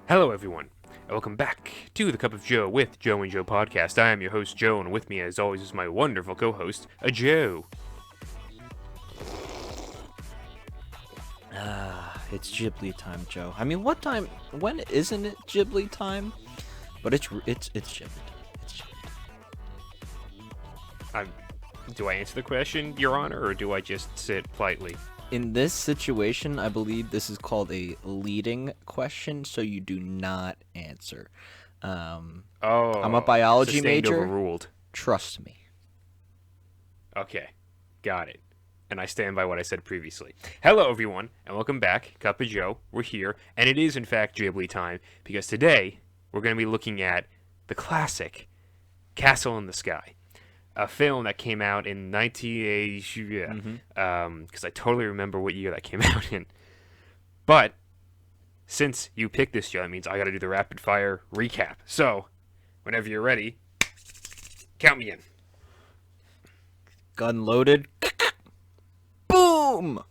Hello, everyone, and welcome back to the Cup of Joe with Joe and Joe podcast. I am your host, Joe, and with me, as always, is my wonderful co-host, Joe. It's Ghibli time, Joe. I mean, what time? When isn't it Ghibli time? But it's Ghibli time. It's Ghibli time. Do I answer the question, Your Honor, or do I just sit politely? In this situation, I believe this is called a leading question, so you do not answer. I'm a biology sustained major. Overruled. Trust me. Okay, got it. And I stand by what I said previously. Hello, everyone, and welcome back. Cup of Joe, we're here, and it is, in fact, Ghibli time, because today we're going to be looking at the classic Castle in the Sky, a film that came out in 1980, because I totally remember what year that came out in. But since you picked this, Joe, that means I got to do the rapid fire recap. So, whenever you're ready, count me in. Gun loaded. Boom!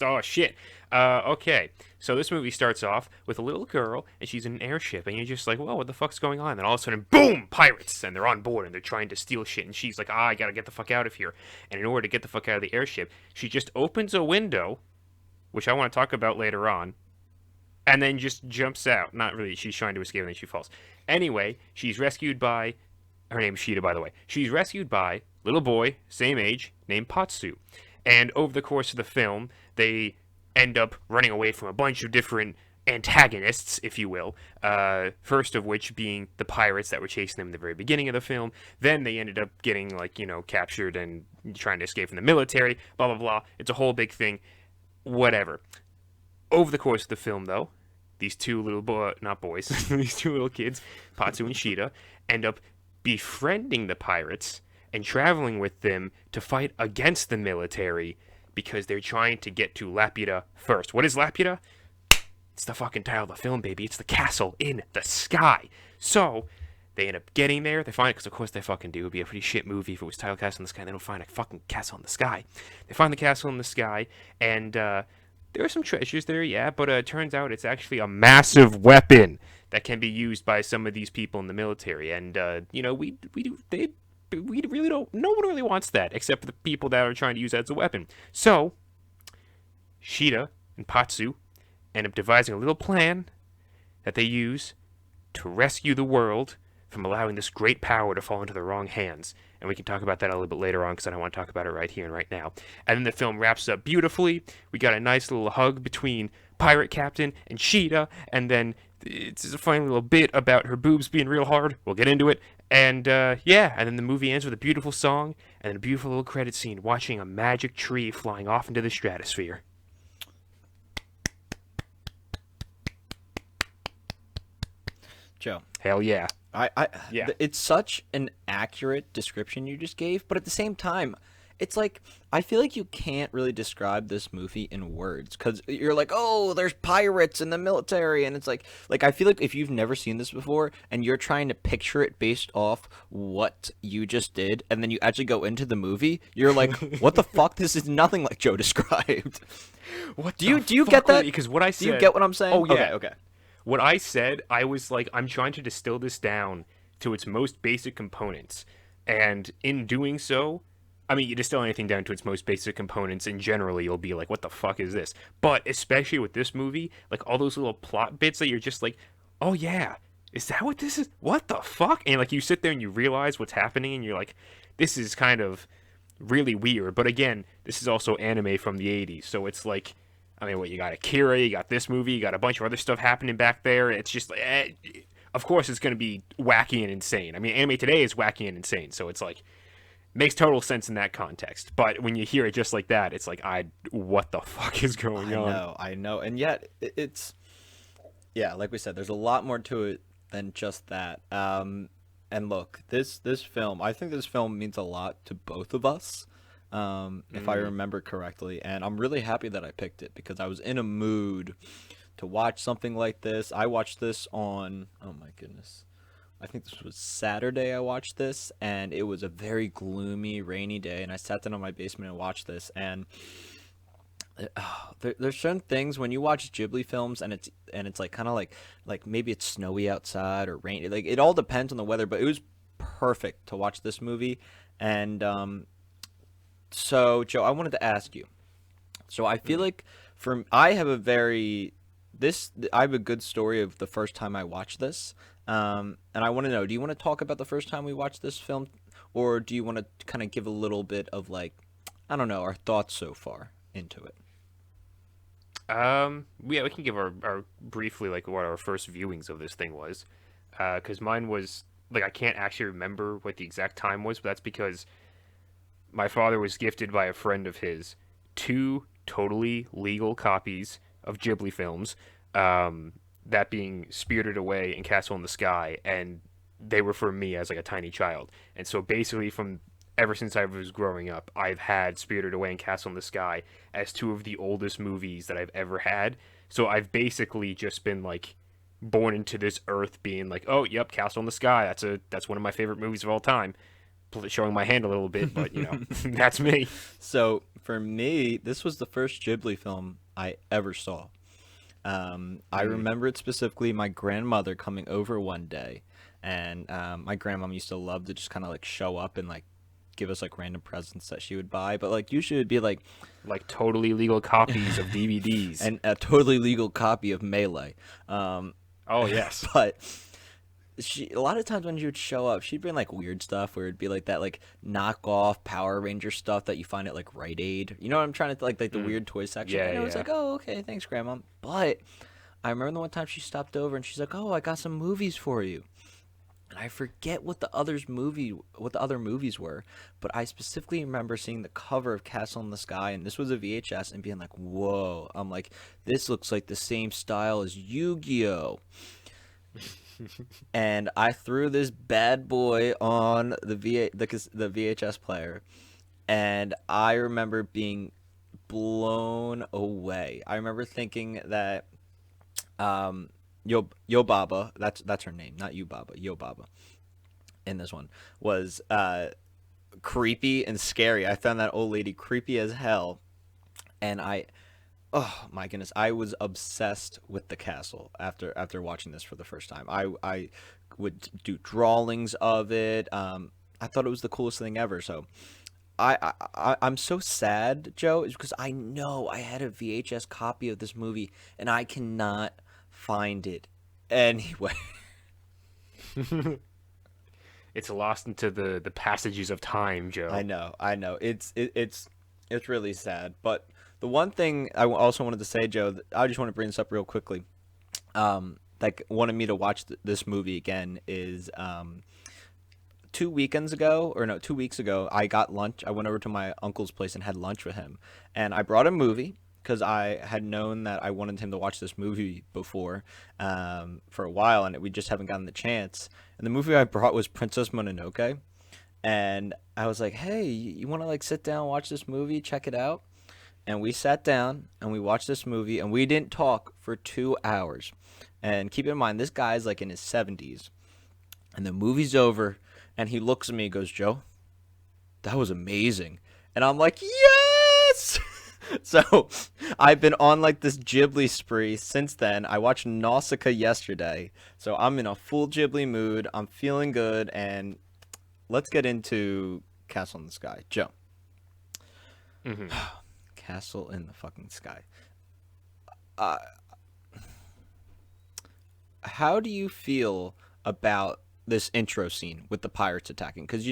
Oh, shit. Okay. So this movie starts off with a little girl, and she's in an airship, and you're just like, whoa, what the fuck's going on? And then all of a sudden, boom, pirates! And they're on board, and they're trying to steal shit, and she's like, I gotta get the fuck out of here. And in order to get the fuck out of the airship, she just opens a window, which I want to talk about later on, and then just jumps out. Not really, she's trying to escape, and then she falls. Anyway, she's rescued by... Her name's Sheeta, by the way. She's rescued by a little boy, same age, named Patsu. And over the course of the film, they end up running away from a bunch of different antagonists, if you will. First of which being the pirates that were chasing them in the very beginning of the film. Then they ended up getting, captured and trying to escape from the military, blah, blah, blah. It's a whole big thing. Whatever. Over the course of the film, though, these two little these two little kids, Patsu and Sheeta, end up befriending the pirates and traveling with them to fight against the military because they're trying to get to Laputa first. What is Laputa? It's the fucking title of the film, baby. It's the castle in the sky. So, they end up getting there. They find it, because of course they fucking do. It would be a pretty shit movie if it was titled Castle in the Sky and they don't find a fucking castle in the sky. They find the castle in the sky, and there are some treasures there, yeah, but it turns out it's actually a massive weapon that can be used by some of these people in the military. And, we really don't. No one really wants that, except for the people that are trying to use that as a weapon. So, Sheeta and Patsu end up devising a little plan that they use to rescue the world from allowing this great power to fall into the wrong hands. And we can talk about that a little bit later on, because I don't want to talk about it right here and right now. And then the film wraps up beautifully. We got a nice little hug between Pirate Captain and Sheeta, and then it's a funny little bit about her boobs being real hard. We'll get into it. And, and then the movie ends with a beautiful song, and then a beautiful little credit scene watching a magic tree flying off into the stratosphere. Joe. Hell yeah. Yeah. It's such an accurate description you just gave, but at the same time, it's like, I feel like you can't really describe this movie in words, because you're like, oh, there's pirates in the military, and it's like I feel like if you've never seen this before and you're trying to picture it based off what you just did, and then you actually go into the movie, you're like, what the fuck? This is nothing like Joe described. Do you get that? Because what I said... Do you get what I'm saying? Oh, yeah. Okay. What I said, I was like, I'm trying to distill this down to its most basic components. And in doing so, I mean, you distill anything down to its most basic components, and generally you'll be like, what the fuck is this? But especially with this movie, like all those little plot bits that you're just like, oh yeah, is that what this is? What the fuck? And like you sit there and you realize what's happening, and you're like, this is kind of really weird. But again, this is also anime from the 80s, so it's like, I mean, what, you got Akira, you got this movie, you got a bunch of other stuff happening back there. It's just like, of course it's going to be wacky and insane. I mean, anime today is wacky and insane, so it's like, makes total sense in that context. But when you hear it just like that, it's like, what the fuck is going on? I know. And yet, it's, yeah, like we said, there's a lot more to it than just that. And look, this film, I think this film means a lot to both of us. If I remember correctly, and I'm really happy that I picked it, because I was in a mood to watch something like this. I watched this on, oh my goodness, I think this was Saturday I watched this, and it was a very gloomy, rainy day, and I sat down in my basement and watched this, and There's certain things when you watch Ghibli films and it's like kind of like maybe it's snowy outside or rainy. Like it all depends on the weather, but it was perfect to watch this movie. And so Joe, I wanted to ask you. So I feel Mm. like I have a very this I have a good story of the first time I watched this. And I want to know, do you want to talk about the first time we watched this film, or do you want to kind of give a little bit of like, I don't know, our thoughts so far into it? Yeah, we can give our briefly like what our first viewings of this thing was, because mine was like I can't actually remember what the exact time was, but that's because my father was gifted by a friend of his two totally legal copies of Ghibli films, um, that being Spirited Away and Castle in the Sky, and they were for me as like a tiny child. And so basically, from ever since I was growing up, I've had Spirited Away and Castle in the Sky as two of the oldest movies that I've ever had. So I've basically just been like born into this earth being like, oh, yep, Castle in the Sky. That's one of my favorite movies of all time. Showing my hand a little bit, but that's me. So for me, this was the first Ghibli film I ever saw. I Mm. remember it specifically. My grandmother coming over one day, and my grandmom used to love to just kind of like show up and like give us like random presents that she would buy, but like usually it'd be like Like totally legal copies of DVDs. a totally legal copy of Melee. Um, Oh yes. but she a lot of times when she would show up, she'd bring like weird stuff where it'd be like that like knockoff Power Ranger stuff that you find at like Rite Aid. You know what I'm trying to like the Mm. weird toy section. Yeah, And I was yeah. like, oh okay, thanks, Grandma. But I remember the one time she stopped over and she's like, oh, I got some movies for you. And I forget what the other movies were, but I specifically remember seeing the cover of Castle in the Sky, and this was a VHS, and being like, "Whoa!" I'm like, "This looks like the same style as Yu-Gi-Oh!" And I threw this bad boy on the VHS player, and I remember being blown away. I remember thinking that Yo Baba, that's her name, not you Baba, Yo Baba in this one was creepy and scary. I found that old lady creepy as hell, and oh my goodness, I was obsessed with the castle after watching this for the first time. I would do drawings of it. I thought it was the coolest thing ever. So I'm so sad, Joe, is because I know I had a VHS copy of this movie and I cannot find it anyway. It's lost into the passages of time, I Joe. know, I know. It's really sad. But the one thing also wanted to say, Joe, I just want to bring this up real quickly. Like wanted me to watch this movie again is 2 weekends ago, or no, 2 weeks ago, I got lunch. I went over to my uncle's place and had lunch with him, and I brought a movie because I had known that I wanted him to watch this movie before, for a while, and we just haven't gotten the chance. And the movie I brought was Princess Mononoke, and I was like, "Hey, you want to like sit down, watch this movie, check it out?" And we sat down and we watched this movie, and we didn't talk for 2 hours. And keep in mind, this guy's like in his 70s, and the movie's over, and he looks at me and goes, "Joe, that was amazing." And I'm like, "Yes!" So I've been on like this Ghibli spree since then. I watched Nausicaa yesterday, so I'm in a full Ghibli mood. I'm feeling good, and let's get into Castle in the Sky. Joe, Hmm. Castle in the fucking Sky. Uh, how do you feel about this intro scene with the pirates attacking? Because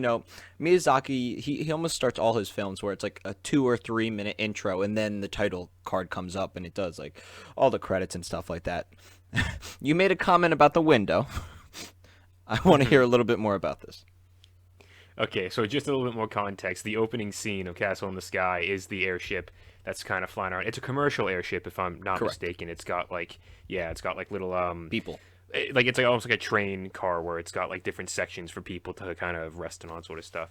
Miyazaki, he almost starts all his films where it's like a 2 or 3 minute intro, and then the title card comes up, and it does like all the credits and stuff like that. You made a comment about the window. I want to Hmm. hear a little bit more about this. Okay, so just a little bit more context. The opening scene of Castle in the Sky is the airship that's kind of flying around. It's a commercial airship, if I'm not Correct. mistaken. It's got like little People. like it's like almost like a train car where it's got like different sections for people to kind of rest on sort of stuff.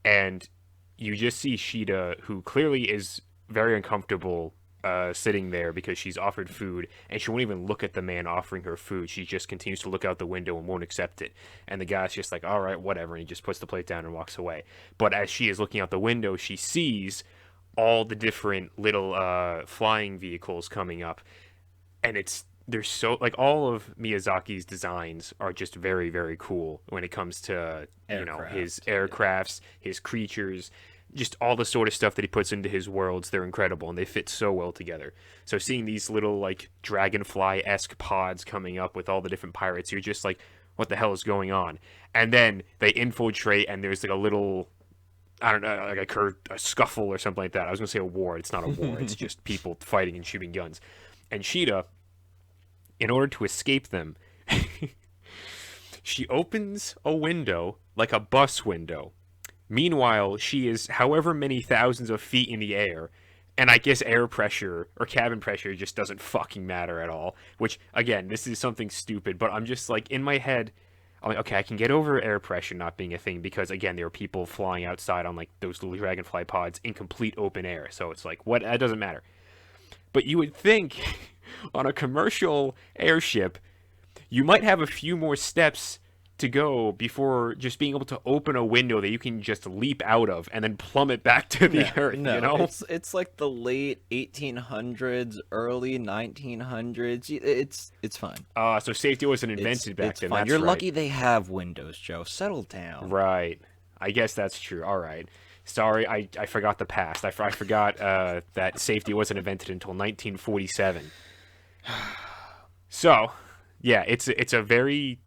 And you just see Sheeta, who clearly is very uncomfortable sitting there because she's offered food and she won't even look at the man offering her food. She just continues to look out the window and won't accept it. And the guy's just like, all right, whatever. And he just puts the plate down and walks away. But as she is looking out the window, she sees all the different little flying vehicles coming up, and they're so like all of Miyazaki's designs are just very very cool when it comes to his Aircraft. Yeah. aircrafts, his creatures, just all the sort of stuff that he puts into his worlds. They're incredible and they fit so well together. So seeing these little like dragonfly-esque pods coming up with all the different pirates, you're just like, what the hell is going on? And then they infiltrate and there's like a little, I don't know, like a scuffle or something like that. I was gonna say a war. It's not a war. It's just people fighting and shooting guns. And Sheeta, in order to escape them, she opens a window like a bus window. Meanwhile, she is however many thousands of feet in the air, and I guess air pressure or cabin pressure just doesn't fucking matter at all. Which, again, this is something stupid, but I'm just like, in my head, I'm like, okay, I can get over air pressure not being a thing because, again, there are people flying outside on like those little dragonfly pods in complete open air. So it's like, what? That doesn't matter. But you would think on a commercial airship, you might have a few more steps to go before just being able to open a window that you can just leap out of and then plummet back to the earth, No, you know? it's like the late 1800s, early 1900s. It's fine. So safety wasn't It's invented back it's then. fine. That's You're right. lucky they have windows, Joe. Settle down. Right. I guess that's true. All right. Sorry, I forgot the past. I forgot that safety wasn't invented until 1947. So, yeah, it's a very,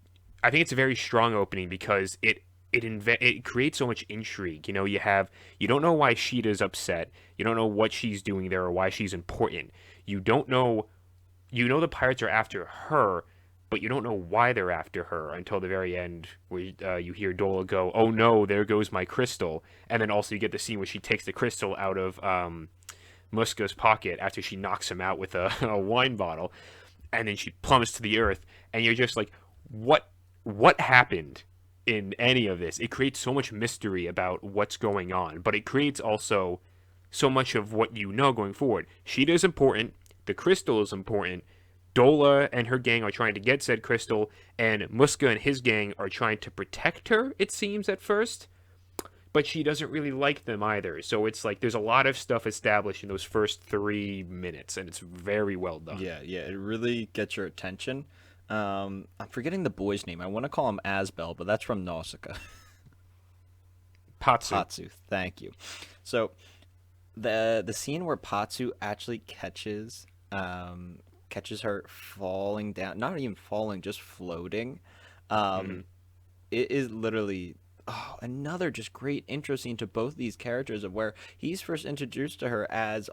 I think it's a very strong opening because it creates so much intrigue. You know, you don't know why Sheeta's upset. You don't know what she's doing there or why she's important. You don't know, you know the pirates are after her, but you don't know why they're after her until the very end, where you hear Dola go, "Oh no, there goes my crystal," and then also you get the scene where she takes the crystal out of Muska's pocket after she knocks him out with a, a wine bottle, and then she plummets to the earth, and you're just like, what happened in any of this? It creates so much mystery about what's going on, but it creates also so much of what you know going forward. Sheeta is important, the crystal is important, Dola and her gang are trying to get said crystal, and Muska and his gang are trying to protect her, it seems at first, but she doesn't really like them either. So it's like there's a lot of stuff established in those first 3 minutes, and it's very well done. Yeah, yeah, it really gets your attention. I'm forgetting the boy's name. I want to call him Asbel, but that's from Nausicaa. Patsu. Patsu, thank you. So the scene where Patsu actually catches her falling down, not even falling, just floating. Um, Mhm. it is literally another just great intro scene to both these characters of where he's first introduced to her as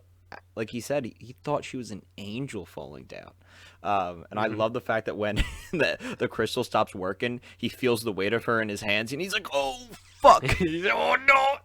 like he said he thought she was an angel falling down, and I Mhm. love the fact that when the crystal stops working he feels the weight of her in his hands and he's like, oh fuck. Oh no!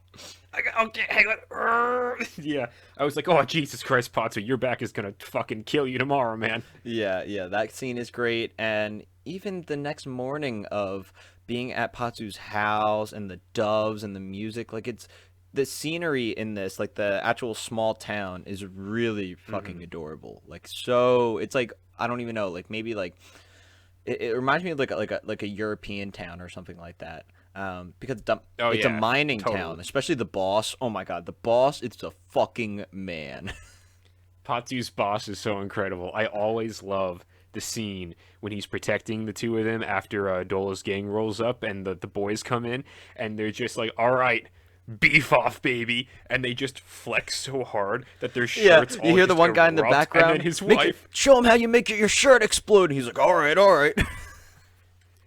Okay, hang on. Yeah, I was like, oh Jesus Christ, Patsu, your back is gonna fucking kill you tomorrow, man. Yeah, yeah, that scene is great. And even the next morning of being at Patsu's house and the doves and the music, like it's the scenery in this, like the actual small town is really fucking Hmm. adorable. Like so it's like I don't even know, like maybe like it reminds me of like a European town or something like that. Because Oh it's a yeah, mining town, totally. especially the boss. Oh my god, the boss, it's a fucking man. Patsu's boss is so incredible. I always love the scene when he's protecting the two of them after Dola's gang rolls up and the boys come in and they're just like, all right, beef off, baby. And they just flex so hard that their Yeah, shirts you all hear the just one guy in the erupt. And then background. his Make it, wife, show him how you make your shirt explode. And he's like, all right, all right.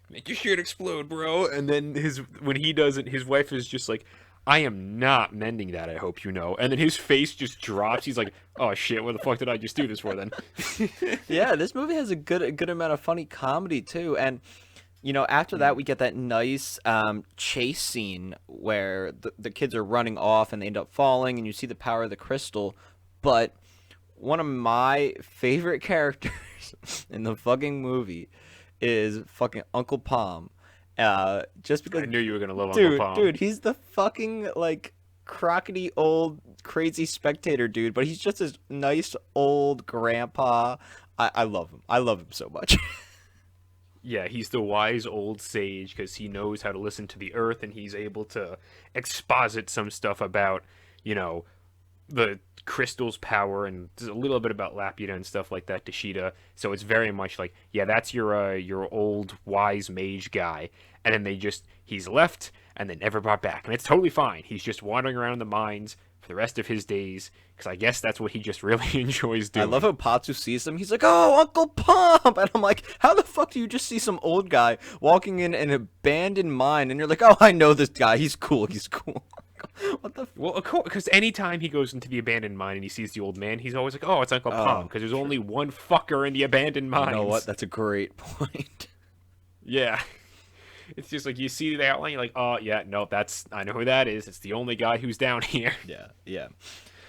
make your shit explode, bro. And then when he does it, his wife is just like, I am not mending that, I hope you know. And then his face just drops. He's like, oh shit, what the fuck did I just do this for then? Yeah, this movie has a good amount of funny comedy too. And you know, after that, we get that nice chase scene where the kids are running off and they end up falling, and you see the power of the crystal. But one of my favorite characters in the fucking movie is fucking Uncle Palm. Just because I knew you were gonna love Uncle dude, Palm. dude, he's the fucking like crockety old crazy spectator dude, but he's just this nice old grandpa. I love him. I love him so much. Yeah, he's the wise old sage because he knows how to listen to the earth and he's able to exposit some stuff about, you know, the crystal's power, and there's a little bit about Laputa and stuff like that to Sheeta. So it's very much like, yeah, that's your old wise mage guy, and then he's left and then never brought back, and it's totally fine. He's just wandering around the mines for the rest of his days, because I guess that's what he just really enjoys doing. I love how Patsu sees him. He's like, "Oh, Uncle Pomp," and I'm like, "How the fuck do you just see some old guy walking in an abandoned mine?" And you're like, "Oh, I know this guy. He's cool. He's cool." What the? Well, of course, because anytime he goes into the abandoned mine and he sees the old man, he's always like, "Oh, it's Uncle Pom," because there's only one fucker in the abandoned mines. You know what? That's a great point. Yeah. It's just like you see the outline, you're like, "Oh, yeah, no, I know who that is. It's the only guy who's down here." Yeah, yeah.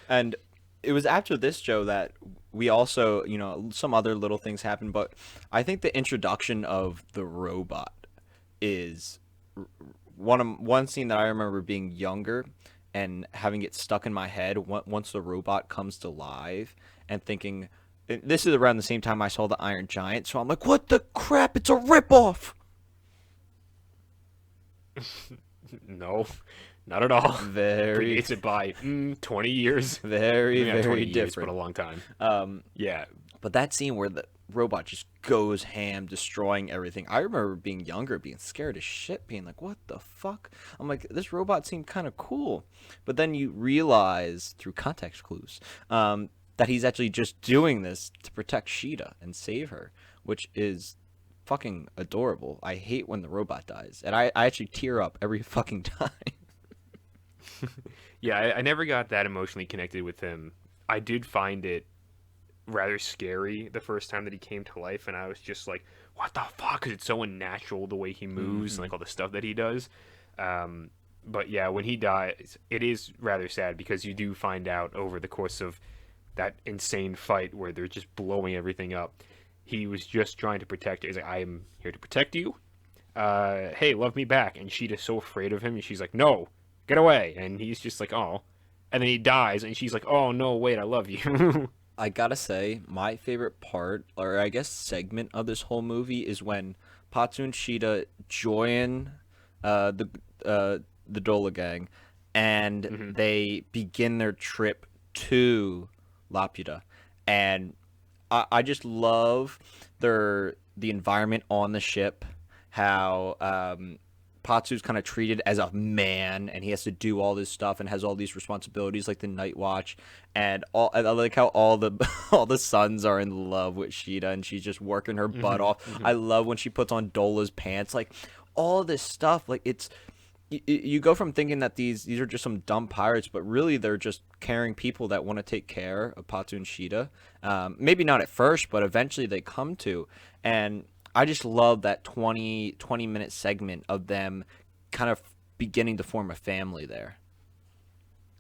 And it was after this, Joe, that we also, some other little things happened, but I think the introduction of the robot is one scene that I remember being younger and having it stuck in my head once the robot comes to life, and thinking, this is around the same time I saw the Iron Giant, so I'm like, what the crap, it's a ripoff! No, not at all. Very, Predates it by 20 years. very, Maybe not 20 very years, different. but a long time. Yeah. But that scene where the robot just goes ham, destroying everything. I remember being younger, being scared as shit, being like, what the fuck? I'm like, this robot seemed kind of cool. But then you realize, through context clues, that he's actually just doing this to protect Sheeta and save her, which is fucking adorable. I hate when the robot dies. And I actually tear up every fucking time. Yeah, I never got that emotionally connected with him. I did find it rather scary the first time that he came to life, and I was just like, what the fuck? Because it's so unnatural the way he moves and like all the stuff that he does. But yeah, when he dies, it is rather sad, because you do find out over the course of that insane fight where they're just blowing everything up, he was just trying to protect her. He's like, I am here to protect you. Hey, love me back. And Sheeta's so afraid of him, and she's like, no, get away. And he's just like, oh. And then he dies, and she's like, oh, no, wait, I love you. I gotta say, my favorite part, or I guess segment of this whole movie, is when Patsu and Sheeta join the Dola gang, and they begin their trip to Laputa. And I just love the environment on the ship, how Patsu's kind of treated as a man, and he has to do all this stuff and has all these responsibilities like the night watch, and I like how all the sons are in love with Sheeta, and she's just working her butt off. I love when she puts on Dola's pants, like all this stuff. Like it's you go from thinking that these are just some dumb pirates, but really they're just caring people that want to take care of Patsu and Sheeta. Maybe not at first, but eventually they come to. And I just love that 20-minute segment of them kind of beginning to form a family there.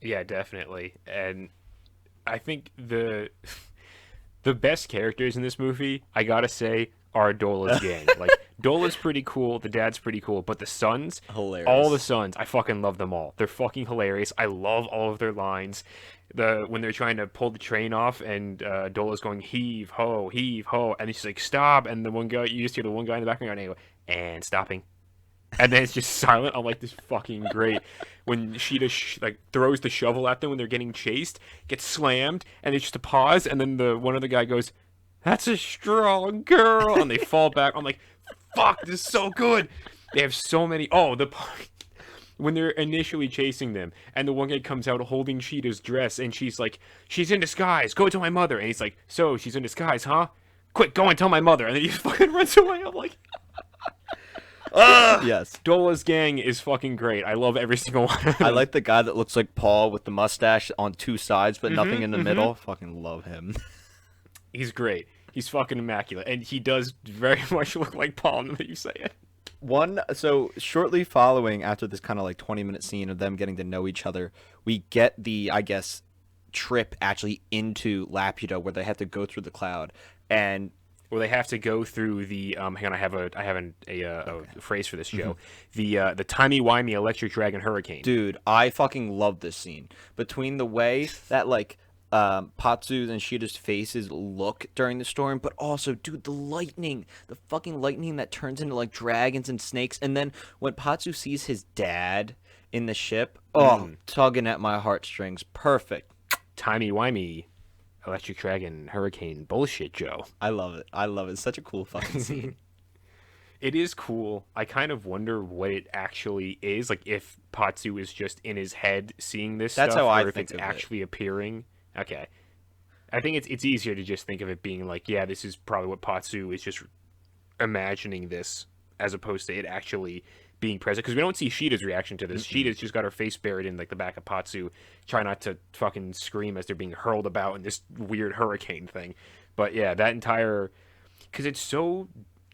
Yeah, definitely. And I think the best characters in this movie, I gotta say, are Dola's gang. Like, Dola's pretty cool, the dad's pretty cool, but the sons, Hilarious. all the sons, I fucking love them all. They're fucking hilarious. I love all of their lines. When they're trying to pull the train off, and Dola's going, heave ho, and she's like, stop, and the one guy, you just hear the one guy in the background going, and stopping. And then it's just silent. I'm like, this is fucking great. When Sheeta throws the shovel at them when they're getting chased, gets slammed, and it's just a pause, and then one other guy goes, that's a strong girl, and they fall back. I'm like, fuck, this is so good. They have so many. Oh, the part when they're initially chasing them, and the one guy comes out holding Sheeta's dress, and she's like, she's in disguise, go tell my mother. And he's like, so she's in disguise, huh? Quick, go and tell my mother. And then he fucking runs away. I'm like, yes. Dola's gang is fucking great. I love every single one of them. I like the guy that looks like Paul with the mustache on two sides but nothing in the middle. Fucking love him. He's great. He's fucking immaculate. And he does very much look like Paul, now that you say it. So shortly following, after this kind of like 20-minute scene of them getting to know each other, we get the, I guess, trip actually into Laputa, where they have to go through the cloud. And well, they have to go through the hang on, I have a phrase for this, Joe. The timey-wimey electric dragon hurricane. Dude, I fucking love this scene. Between the way that like Patsu and Sheeta's faces look during the storm, but also, dude, the fucking lightning that turns into like dragons and snakes, and then when Patsu sees his dad in the ship, tugging at my heartstrings. Perfect. timey-wimey Electric Dragon Hurricane bullshit, Joe. I love it. I love it. It's such a cool fucking scene. It is cool. I kind of wonder what it actually is. Like, if Patsu is just in his head seeing this That's stuff, how I or if think it's of it. actually appearing. Okay. I think it's easier to just think of it being like, yeah, this is probably what Patsu is just imagining this, as opposed to it actually being present. Because we don't see Sheeta's reaction to this. Sheeta's just got her face buried in like the back of Patsu, trying not to fucking scream as they're being hurled about in this weird hurricane thing. But yeah, that entire, because it's so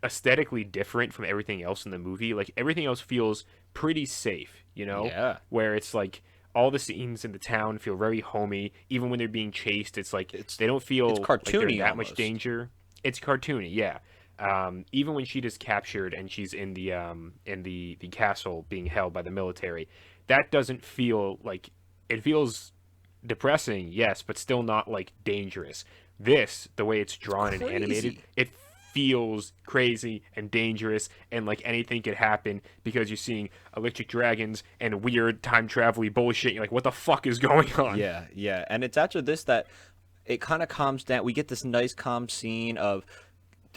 aesthetically different from everything else in the movie. Like, everything else feels pretty safe, you know? Yeah. Where it's like all the scenes in the town feel very homey. Even when they're being chased, it's like they don't feel it's like they're in cartoony that much almost. danger. It's cartoony, yeah. Even when Sheeta's captured and she's in the castle being held by the military, that doesn't feel like, it feels depressing, yes, but still not like dangerous. This, the way it's drawn and animated, Crazy. it feels crazy and dangerous and like anything could happen, because you're seeing electric dragons and weird time travel bullshit. You're like, what the fuck is going on? Yeah, yeah. And it's after this that it kind of calms down. We get this nice calm scene of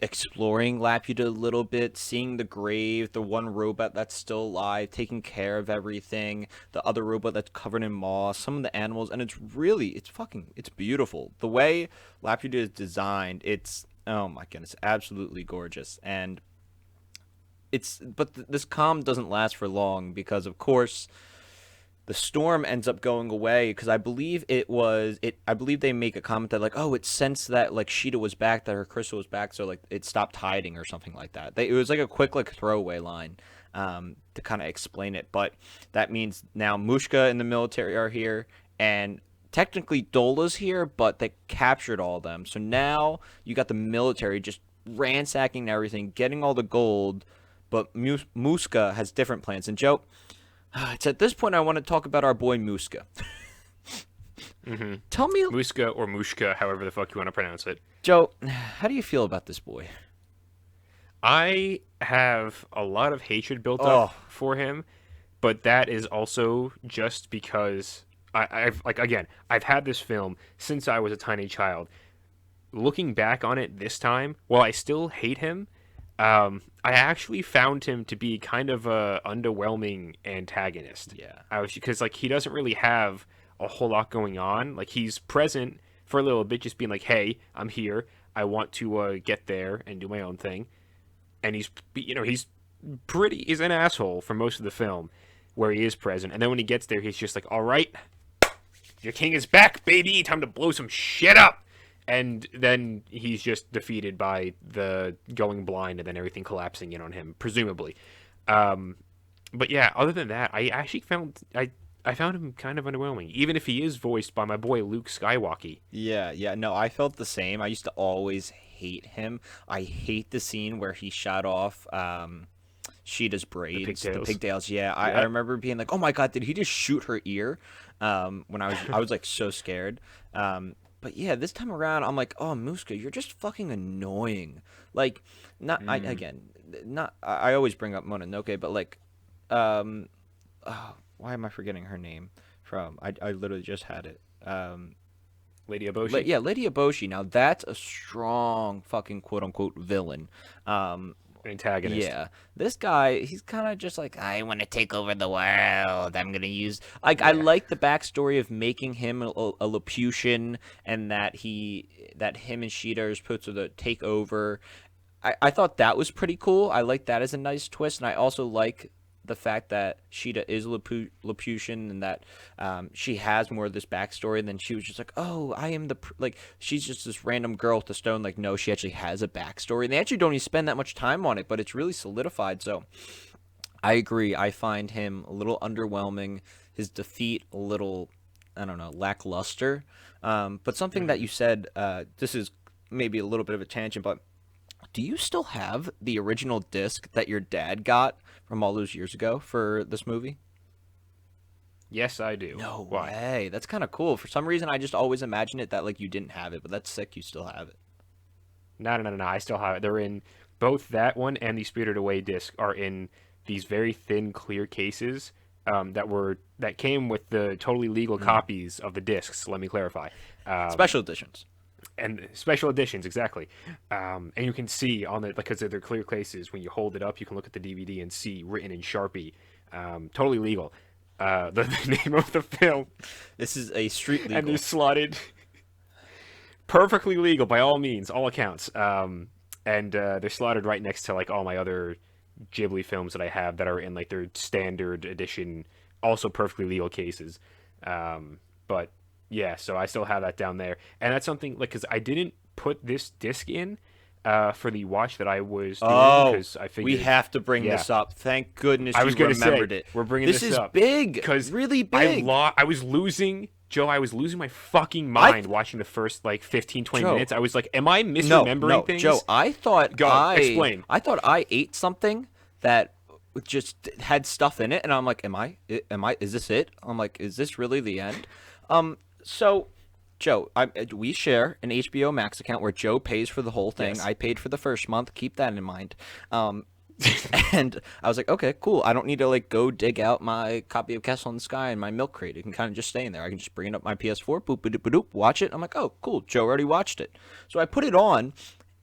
exploring Laputa a little bit, seeing the grave, the one robot that's still alive, taking care of everything, the other robot that's covered in moss, some of the animals, and it's beautiful. The way Laputa is designed, oh my goodness, absolutely gorgeous. And this calm doesn't last for long because, of course, the storm ends up going away because I believe they make a comment that, like, oh, it sensed that, like, Sheeta was back, that her crystal was back, so, like, it stopped hiding or something like that. It was like a quick, like, throwaway line to kind of explain it. But that means now Mushka and the military are here, and technically Dola's here, but they captured all of them. So now you got the military just ransacking everything, getting all the gold, but Muska has different plans. And Joe, it's at this point I want to talk about our boy Muska. Tell me, Muska or Mushka, however the fuck you want to pronounce it. Joe, how do you feel about this boy? I have a lot of hatred built Oh, up for him, but that is also just because I've like, again, I've had this film since I was a tiny child. Looking back on it this time, while I still hate him, I actually found him to be kind of a underwhelming antagonist. yeah. I was, because like, he doesn't really have a whole lot going on. Like, he's present for a little bit, just being like, "Hey, I'm here. I want to get there and do my own thing." And he's he's an asshole for most of the film, where he is present. And then when he gets there, he's just like, "All right, your king is back, baby. Time to blow some shit up." And then he's just defeated by the going blind and then everything collapsing in on him, presumably. But yeah, other than that, I actually I found him kind of underwhelming, even if he is voiced by my boy Luke Skywalker. Yeah, yeah. No, I felt the same. I used to always hate him. I hate the scene where he shot off Sheeta's braids, the pigtails. pigtails. Yeah, I Yeah. remember being like, "Oh my god, did he just shoot her ear?" When I was like so scared. But yeah, this time around, I'm like, "Oh, Muska, you're just fucking annoying." Like, not I again, not I always bring up Mononoke, but like, um, oh, why am I forgetting her name? I literally just had it. Lady Eboshi. Yeah, Lady Eboshi. Now that's a strong fucking quote unquote villain. Antagonist. Yeah, this guy, he's kind of just like, I want to take over the world. I'm gonna use like I like the backstory of making him a Laputan, and that him and Sheeta are supposed to take over. I thought that was pretty cool. I like that as a nice twist, and I also like the fact that Sheeta is Laputan, and that she has more of this backstory than she was just like, oh, I am like, she's just this random girl with the stone. Like, no, she actually has a backstory, and they actually don't even spend that much time on it, but it's really solidified. So I agree. I find him a little underwhelming. His defeat a little, I don't know, lackluster. But something that you said, this is maybe a little bit of a tangent, but do you still have the original disc that your dad got from all those years ago for this movie? Yes, I do. No Why? way. That's kind of cool. For some reason, I just always imagined it that like you didn't have it, but that's sick. You still have it. No. I still have it. They're in both that one and the Spirited Away disc are in these very thin, clear cases. that came with the totally legal copies of the discs. Let me clarify. Special editions. And special editions, exactly. And you can see on the, because they're clear cases, when you hold it up, you can look at the DVD and see written in Sharpie, totally legal, the name of the film. This is a street legal. And they're slotted perfectly legal by all means, all accounts. And they're slotted right next to like all my other Ghibli films that I have that are in like their standard edition, also perfectly legal cases. But yeah, so I still have that down there, and that's something like because I didn't put this disc in for the watch that I was doing because I figured we have to bring this up. Thank goodness I was you gonna remembered say, it. We're bringing this this is up big because really big. I was losing. Joe, I was losing my fucking mind watching the first like 15, 20 minutes. I was like, am I misremembering things? Joe, I thought explain. I thought I ate something that just had stuff in it, and I'm like, is this it? I'm like, is this really the end? So, Joe, we share an HBO Max account where Joe pays for the whole thing. Yes. I paid for the first month. Keep that in mind. And I was like, okay, cool. I don't need to like go dig out my copy of Castle in the Sky and my milk crate. It can kind of just stay in there. I can just bring it up my PS4, boop, boop, boop, boop, watch it. I'm like, oh, cool. Joe already watched it. So I put it on,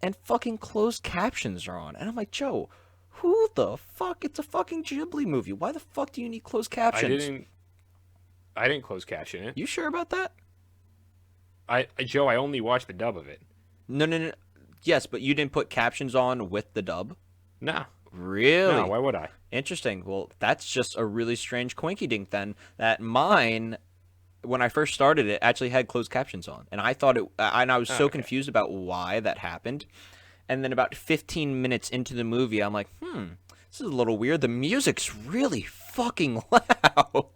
and fucking closed captions are on. And I'm like, Joe, who the fuck? It's a fucking Ghibli movie. Why the fuck do you need closed captions? I didn't close caption it. You sure about that? Joe, I only watched the dub of it. No. Yes, but you didn't put captions on with the dub? Nah. Really? No, why would I? Interesting. Well, that's just a really strange coinky dink then, that mine, when I first started it, actually had closed captions on. And I thought and I was so confused about why that happened. And then about 15 minutes into the movie, I'm like, this is a little weird. The music's really fucking loud.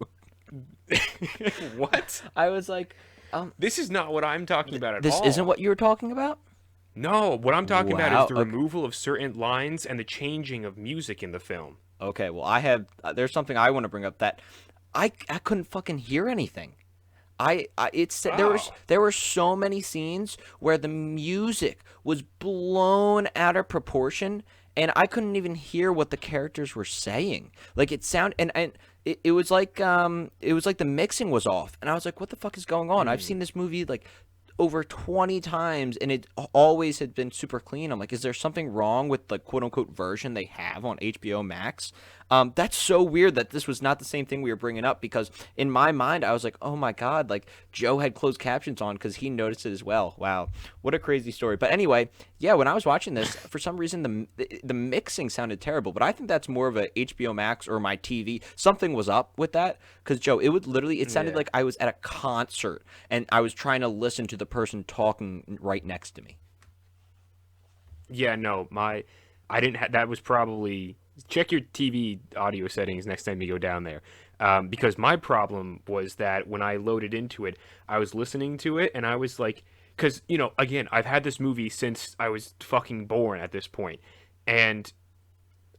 What? I was like, this is not what I'm talking about at all. This isn't what you were talking about? No, what I'm talking about Wow, is the removal of certain lines and the changing of music in the film. Okay, well, there's something I want to bring up that I couldn't fucking hear anything. There were so many scenes where the music was blown out of proportion, and I couldn't even hear what the characters were saying. Like it it was like the mixing was off, and I was like, what the fuck is going on? I've seen this movie like over 20 times, and it always had been super clean. I'm like, is there something wrong with the quote-unquote version they have on HBO Max? That's so weird that this was not the same thing we were bringing up, because in my mind, I was like, oh my God, like Joe had closed captions on because he noticed it as well. Wow, what a crazy story. But anyway, yeah, when I was watching this, for some reason, the mixing sounded terrible, but I think that's more of a HBO Max or my TV. Something was up with that, because Joe, it sounded like I was at a concert and I was trying to listen to the person talking right next to me. Yeah, no, I didn't have, that was probably, check your TV audio settings next time you go down there. Because my problem was that when I loaded into it, I was listening to it and I was like, because, again, I've had this movie since I was fucking born at this point, and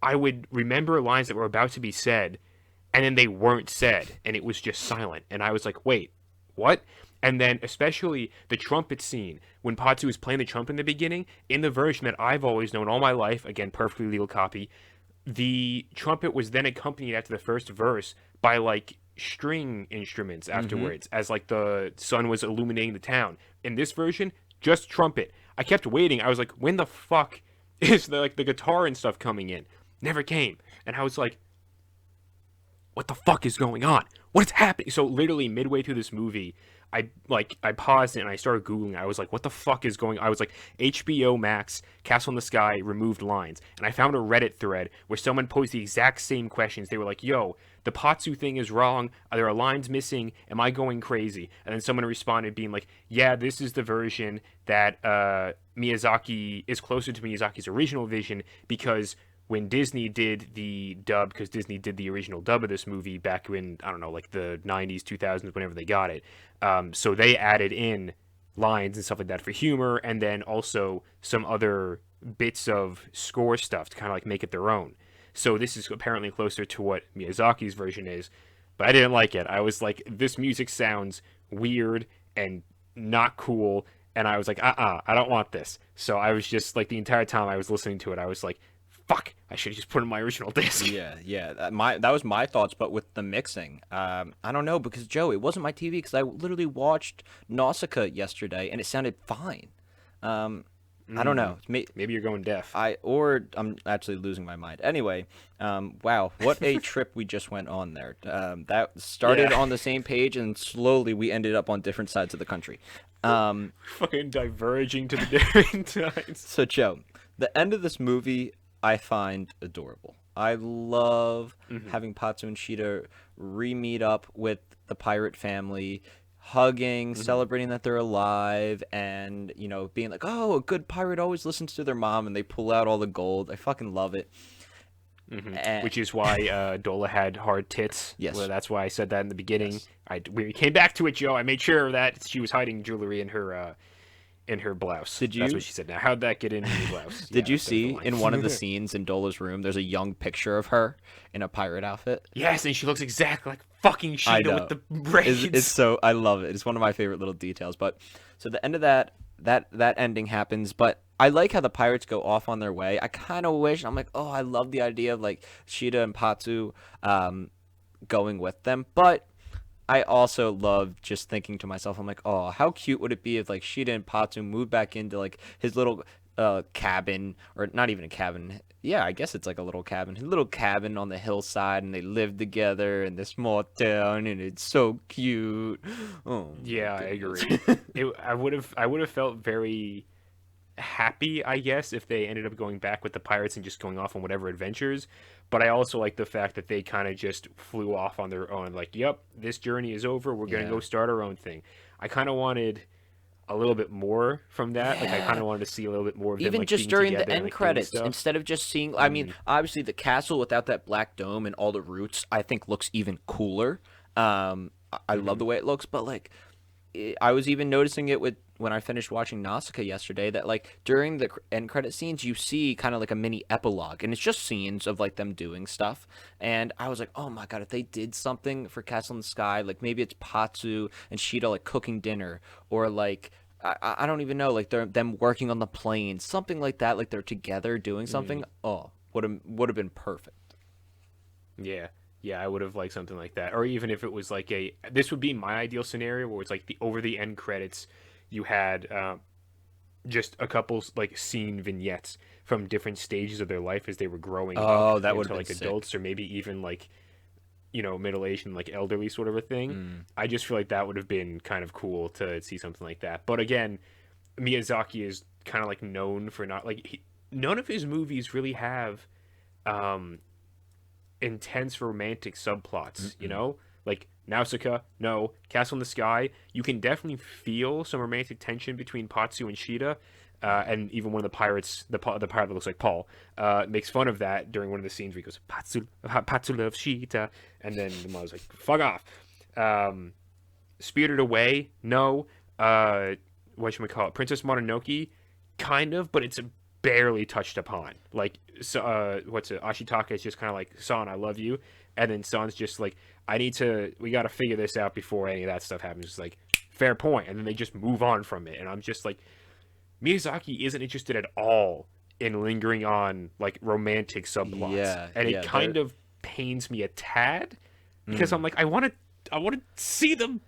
I would remember lines that were about to be said, and then they weren't said, and it was just silent, and I was like, wait, what? And then especially the trumpet scene, when Patsu was playing the trumpet in the beginning, in the version that I've always known all my life, again, perfectly legal copy, the trumpet was then accompanied after the first verse by like string instruments afterwards, as like the sun was illuminating the town. In this version, just trumpet. I kept waiting. I was like, when the fuck is the guitar and stuff coming in? Never came. And I was like, what the fuck is going on? What's happening? So literally midway through this movie, I paused it and I started Googling. I was like, what the fuck is going on? I was like, HBO Max, Castle in the Sky, removed lines. And I found a Reddit thread where someone posed the exact same questions. They were like, yo, the Patsu thing is wrong. There are lines missing. Am I going crazy? And then someone responded being like, yeah, this is the version that Miyazaki is closer to Miyazaki's original vision, because when Disney did the dub, because Disney did the original dub of this movie back in, I don't know, like the 90s, 2000s, whenever they got it. So they added in lines and stuff like that for humor, and then also some other bits of score stuff to kind of like make it their own. So this is apparently closer to what Miyazaki's version is, but I didn't like it. I was like, this music sounds weird and not cool, and I was like, I don't want this. So I was just like, the entire time I was listening to it, I was like, fuck, I should have just put in my original disc. Yeah. That was my thoughts, but with the mixing, I don't know because Joe, it wasn't my TV because I literally watched Nausicaa yesterday and it sounded fine. I don't know. Maybe you're going deaf. I'm actually losing my mind. Anyway, wow, what a trip we just went on there. That started on the same page and slowly we ended up on different sides of the country. Fucking diverging to the different sides. So Joe, the end of this movie I find adorable. I love having Patsu and Shida re-meet up with the pirate family, hugging, celebrating that they're alive, and, you know, being like, oh, a good pirate always listens to their mom, and they pull out all the gold. I fucking love it. Which is why Dola had hard tits. Yes. Well, that's why I said that in the beginning. We came back to it, Joe. I made sure that she was hiding jewelry in her blouse. Did you? That's what she said. Now, how'd that get in your blouse? Did you see in one of the scenes in Dola's room, there's a young picture of her in a pirate outfit? Yes, and she looks exactly like fucking Sheeta with the braids. It's so, I love it. It's one of my favorite little details. But so the end of that ending happens, but I like how the pirates go off on their way. I kind of wish, I'm like, oh, I love the idea of like Sheeta and Patsu going with them, but I also love just thinking to myself, I'm like, oh, how cute would it be if like Sheeta and Patsu moved back into like his little cabin, or not even a cabin. Yeah, I guess it's like a little cabin. His little cabin on the hillside, and they live together in this small town, and it's so cute. Oh, yeah, I agree. I would have felt very happy, I guess, if they ended up going back with the pirates and just going off on whatever adventures. But I also like the fact that they kind of just flew off on their own. Like, yep, this journey is over. We're going to go start our own thing. I kind of wanted a little bit more from that. Yeah. Like, I kind of wanted to see a little bit more of them, even like, just being during the together and, end like, doing credits, stuff. instead of just seeing, I mean, obviously the castle without that black dome and all the roots, I think looks even cooler. I love the way it looks, but like, I was even noticing it with when I finished watching Nausicaa yesterday, that like during the end credit scenes you see kind of like a mini epilogue, and it's just scenes of like them doing stuff, and I was like, oh my god, if they did something for Castle in the Sky, like maybe it's Patsu and Sheeta like cooking dinner, or like I don't even know, like them working on the plane, something like that, like they're together doing something. Oh, would have been perfect. Yeah, I would have liked something like that. Or even if it was like this would be my ideal scenario, where it's like over the end credits, you had just a couple like scene vignettes from different stages of their life as they were growing up that would into have like been adults, or maybe even like, you know, middle-aged and like elderly sort of a thing. I just feel like that would have been kind of cool to see something like that. But again, Miyazaki is kind of like known for not like none of his movies really have intense romantic subplots, you know, like Nausicaa, no. Castle in the Sky, you can definitely feel some romantic tension between Patsu and Sheeta, and even one of the pirates, the pirate that looks like Paul, makes fun of that during one of the scenes where he goes, Patsu loves Sheeta, and then the mom's like, fuck off. Spirited Away, no. What should we call it? Princess Mononoke, kind of, but it's barely touched upon. Like, so, what's it? Ashitaka is just kind of like, San, I love you. And then San's just like, we got to figure this out before any of that stuff happens. It's like, fair point. And then they just move on from it. And I'm just like, Miyazaki isn't interested at all in lingering on like romantic subplots. Yeah, and it kind of pains me a tad, because I'm like, I want to see them.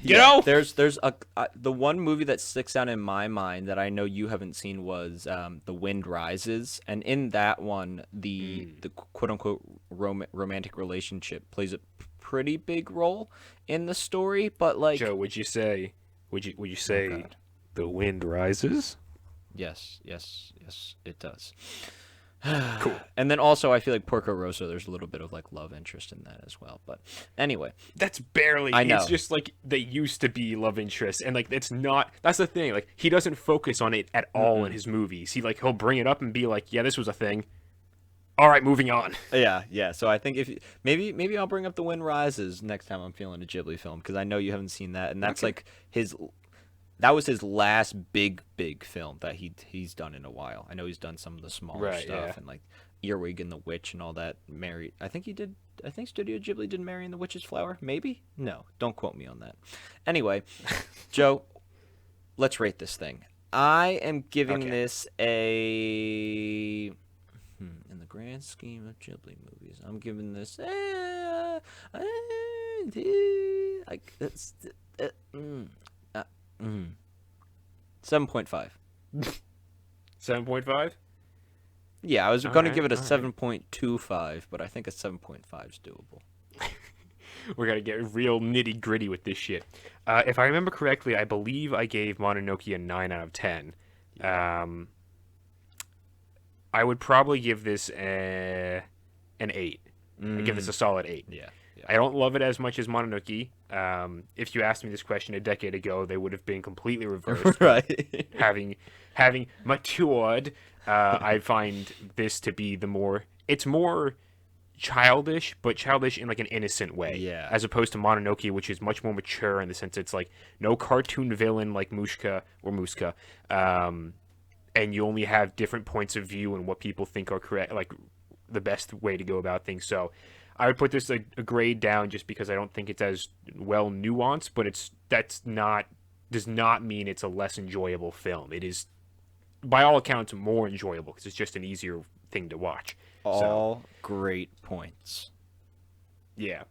You know, there's the one movie that sticks out in my mind that I know you haven't seen was The Wind Rises, and in that one the quote unquote romantic relationship plays a pretty big role in the story. But like, Joe, would you say The Wind Rises? Yes, it does. Cool. And then also I feel like Porco Rosso, there's a little bit of like love interest in that as well. But anyway, that's barely. I know. It's just like they used to be love interests, and like it's not. That's the thing. Like he doesn't focus on it at all in his movies. He'll bring it up and be like, yeah, this was a thing. All right, moving on. Yeah. So I think if maybe I'll bring up The Wind Rises next time I'm feeling a Ghibli film, because I know you haven't seen that, and that's like that was his last big film that he's done in a while. I know he's done some of the smaller stuff, and like Earwig and the Witch and all that. I think Studio Ghibli did Mary and the Witch's Flower. Maybe? No, don't quote me on that. Anyway, Joe, let's rate this thing. I am giving this a grand scheme of Ghibli movies, I'm giving this. Like that's 7.5. 7.5. Yeah, I was going to give it a all right. 7.25, but I think a 7.5 is doable. We're gonna get real nitty gritty with this shit. If I remember correctly, I believe I gave Mononoke a 9 out of 10. I would probably give this an 8. I'd give this a solid 8. Yeah. I don't love it as much as Mononoke. If you asked me this question a decade ago, they would have been completely reversed. Right. having matured, I find this to be it's more childish, but childish in like an innocent way. Yeah. As opposed to Mononoke, which is much more mature in the sense it's like no cartoon villain like Mushka or Muska. And you only have different points of view and what people think are correct, like the best way to go about things. So I would put this a grade down just because I don't think it's as well nuanced, but does not mean it's a less enjoyable film. It is, by all accounts, more enjoyable because it's just an easier thing to watch. All great points. Yeah.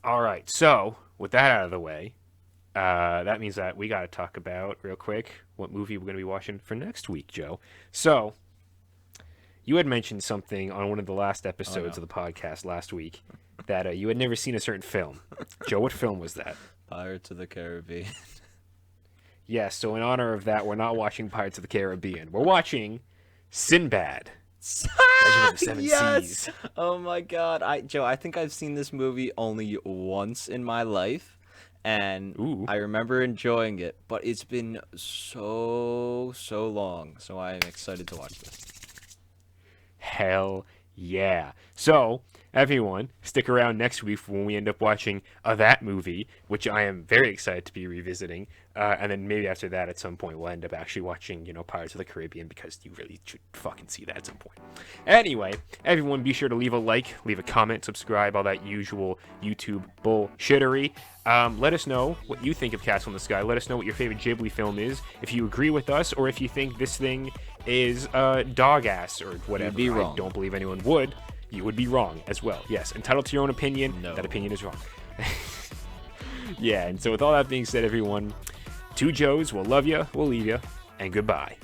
All right. So with that out of the way, that means that we got to talk about real quick what movie we're going to be watching for next week, Joe. So you had mentioned something on one of the last episodes of the podcast last week that you had never seen a certain film. Joe, what film was that? Pirates of the Caribbean. Yes. So in honor of that, we're not watching Pirates of the Caribbean. We're watching Sinbad. Legend of the Seven Seas. Oh my God, Joe, I think I've seen this movie only once in my life, and Ooh. I remember enjoying it, but it's been so long, so I am excited to watch this. Hell yeah. So, everyone, stick around next week when we end up watching that movie, which I am very excited to be revisiting. And then maybe after that, at some point, we'll end up actually watching, Pirates of the Caribbean, because you really should fucking see that at some point. Anyway, everyone, be sure to leave a like, leave a comment, subscribe, all that usual YouTube bullshittery. Let us know what you think of Castle in the Sky. Let us know what your favorite Ghibli film is, if you agree with us, or if you think this thing is dog ass or whatever. You'd be wrong. I don't believe anyone would. You would be wrong as well. Yes, entitled to your own opinion. No. That opinion is wrong. Yeah, and so with all that being said, everyone, two Joes will love you, we'll leave you, and goodbye.